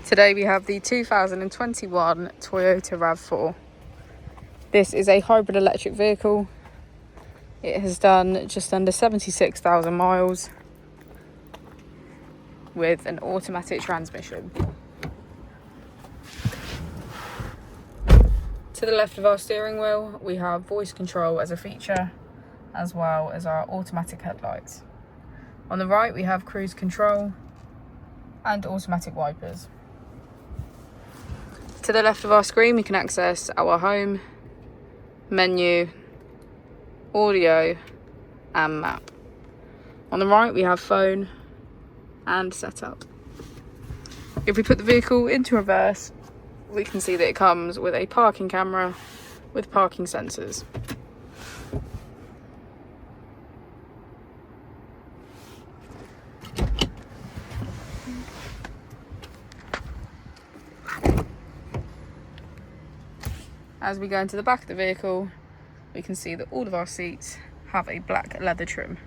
Today we have the 2021 Toyota RAV4. This is a hybrid electric vehicle. It has done just under 76,000 miles with an automatic transmission. To the left of our steering wheel, we have voice control as a feature, as well as our automatic headlights. On the right, we have cruise control and automatic wipers. To the left of our screen, we can access our home, menu, audio, and map. On the right, we have phone and setup. If we put the vehicle into reverse, we can see that it comes with a parking camera with parking sensors. As we go into the back of the vehicle, we can see that all of our seats have a black leather trim.